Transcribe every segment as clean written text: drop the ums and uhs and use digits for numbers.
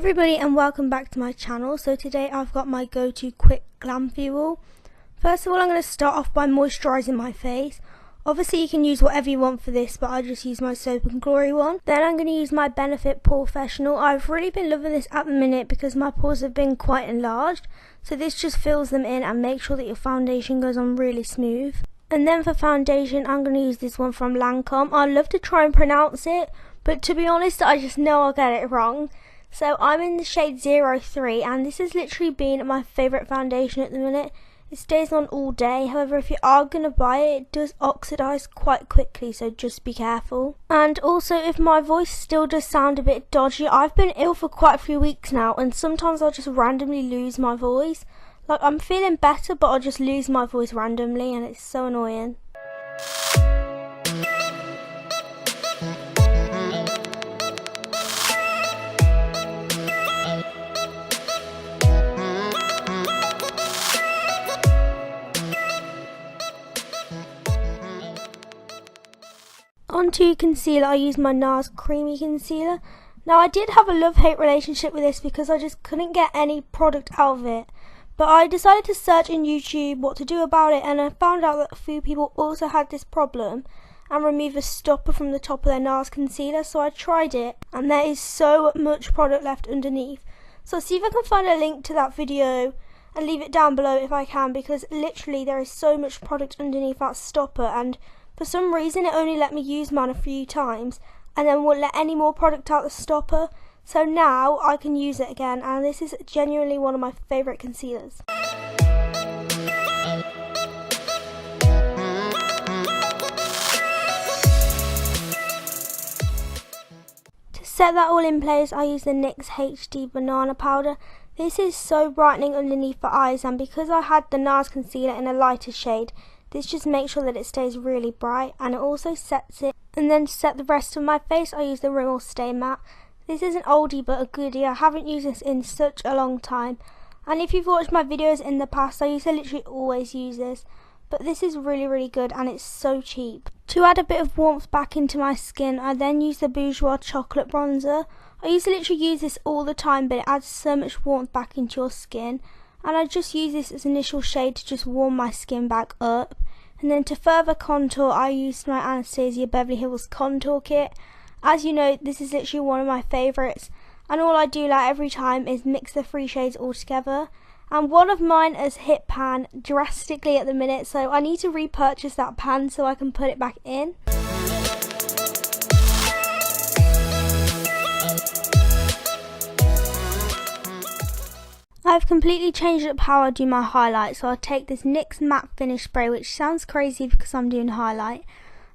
everybody and welcome back to my channel. So today I've got my go-to quick glam fuel. First of all, I'm going to start off by moisturising my face. Obviously you can use whatever you want for this, but I just use my Soap and Glory one. Then I'm going to use my Benefit Professional. I've really been loving this at the minute because my pores have been quite enlarged. So this just fills them in and makes sure that your foundation goes on really smooth. And then for foundation, I'm going to use this one from Lancome. I love to try and pronounce it, but to be honest, I just know I'll get it wrong. So I'm in the shade 03 and this has literally been my favourite foundation at the minute. It stays on all day. However, if you are going to buy it, it does oxidise quite quickly, so just be careful. And also, if my voice still does sound a bit dodgy, I've been ill for quite a few weeks now and sometimes I'll just randomly lose my voice. Like, I'm feeling better but I'll just lose my voice randomly and it's so annoying. Onto concealer, I use my NARS Creamy Concealer. Now I did have a love-hate relationship with this because I just couldn't get any product out of it. But I decided to search in YouTube what to do about it, and I found out that a few people also had this problem and remove a stopper from the top of their NARS concealer. So I tried it and there is so much product left underneath. So I'll see if I can find a link to that video and leave it down below if I can, because literally there is so much product underneath that stopper, and for some reason it only let me use mine a few times and then won't let any more product out the stopper. So now I can use it again, and this is genuinely one of my favourite concealers. To set that all in place, I use the NYX HD Banana Powder. This is so brightening underneath the eyes, and because I had the NARS concealer in a lighter shade, this just makes sure that it stays really bright, and it also sets it. And then to set the rest of my face, I use the Rimmel Stay Matte. This is an oldie but a goodie. I haven't used this in such a long time, and if you've watched my videos in the past, I used to literally always use this. But this is really good and it's so cheap. To add a bit of warmth back into my skin, I then use the Bourjois Chocolate Bronzer. I used to literally use this all the time, but it adds so much warmth back into your skin. And I just use this as initial shade to just warm my skin back up. And then to further contour, I used my Anastasia Beverly Hills Contour Kit. As you know, this is literally one of my favourites, and all I do like every time is mix the three shades all together. And one of mine has hit pan drastically at the minute, so I need to repurchase that pan so I can put it back in. I've completely changed up how I do my highlight, so I'll take this NYX Matte Finish Spray, which sounds crazy because I'm doing highlight,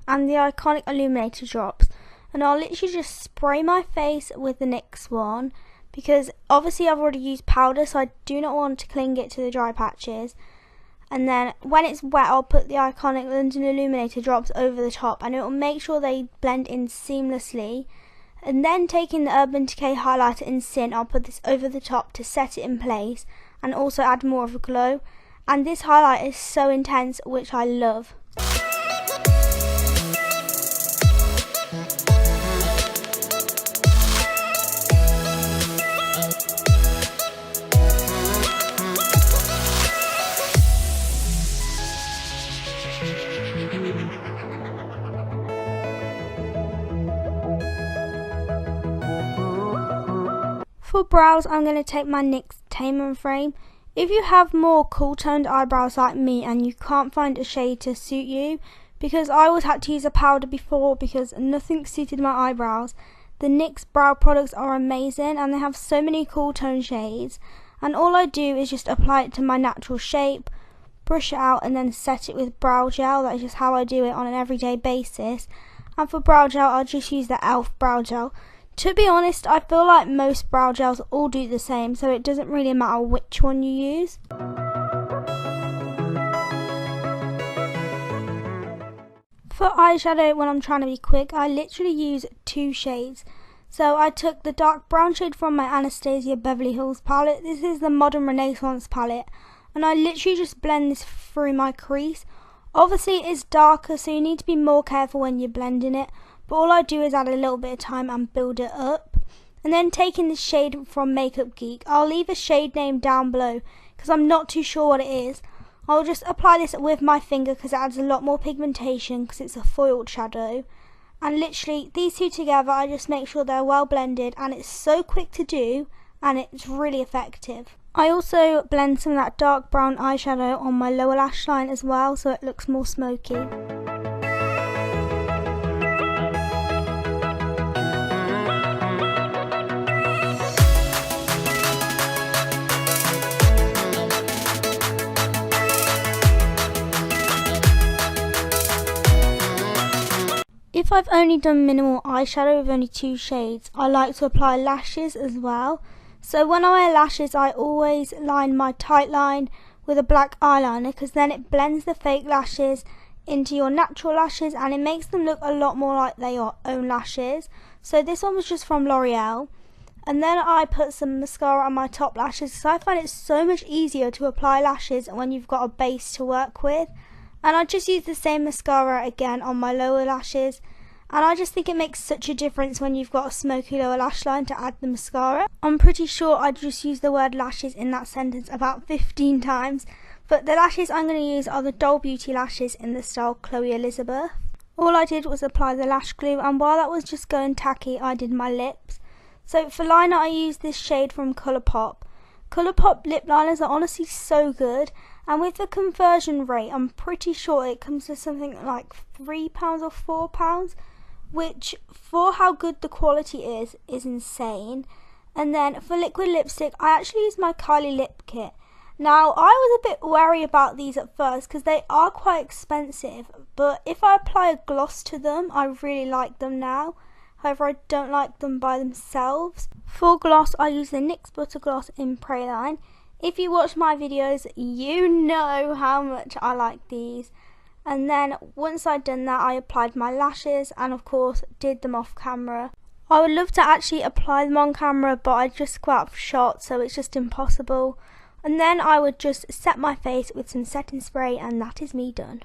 and the Iconic Illuminator Drops, and I'll literally just spray my face with the NYX one, because obviously I've already used powder, so I do not want to cling it to the dry patches. And then when it's wet, I'll put the Iconic London Illuminator Drops over the top, and it will make sure they blend in seamlessly. And then taking the Urban Decay highlighter in Sin, I'll put this over the top to set it in place and also add more of a glow. And this highlight is so intense, which I love. For brows, I'm going to take my NYX Tame & Frame. If you have more cool toned eyebrows like me and you can't find a shade to suit you, because I always had to use a powder before because nothing suited my eyebrows, the NYX brow products are amazing and they have so many cool tone shades, and all I do is just apply it to my natural shape, brush it out and then set it with brow gel. That is just how I do it on an everyday basis. And for brow gel, I'll just use the e.l.f. brow gel. To be honest, I feel like most brow gels all do the same, so it doesn't really matter which one you use. For eyeshadow, when I'm trying to be quick, I literally use two shades. So I took the dark brown shade from my Anastasia Beverly Hills palette. This is the Modern Renaissance palette, and I literally just blend this through my crease. Obviously it is darker, so you need to be more careful when you're blending it, but all I do is add a little bit of time and build it up. And then taking this shade from Makeup Geek, I'll leave a shade name down below because I'm not too sure what it is. I'll just apply this with my finger because it adds a lot more pigmentation because it's a foiled shadow. And literally these two together, I just make sure they're well blended, and it's so quick to do and it's really effective. I also blend some of that dark brown eyeshadow on my lower lash line as well, so it looks more smoky. If I've only done minimal eyeshadow with only 2 shades, I like to apply lashes as well. So when I wear lashes, I always line my tight line with a black eyeliner because then it blends the fake lashes into your natural lashes and it makes them look a lot more like their own lashes. So this one was just from L'Oreal. And then I put some mascara on my top lashes because I find it so much easier to apply lashes when you've got a base to work with. And I just use the same mascara again on my lower lashes, and I just think it makes such a difference when you've got a smoky lower lash line to add the mascara. I'm pretty sure I just used the word lashes in that sentence about 15 times, but the lashes I'm going to use are the Doll Beauty lashes in the style Chloe Elizabeth. All I did was apply the lash glue, and while that was just going tacky, I did my lips. So for liner, I used this shade from Colourpop. Colourpop lip liners are honestly so good, and with the conversion rate, I'm pretty sure it comes to something like £3 or £4, which for how good the quality is insane. And then for liquid lipstick, I actually use my Kylie lip kit. Now, I was a bit wary about these at first because they are quite expensive, but if I apply a gloss to them, I really like them now. However, I don't like them by themselves. For gloss, I use the NYX Butter Gloss in Praline. If you watch my videos, you know how much I like these. And then once I'd done that, I applied my lashes and of course did them off camera. I would love to actually apply them on camera, but I just go out of shot, so it's just impossible. And then I would just set my face with some setting spray, and that is me done.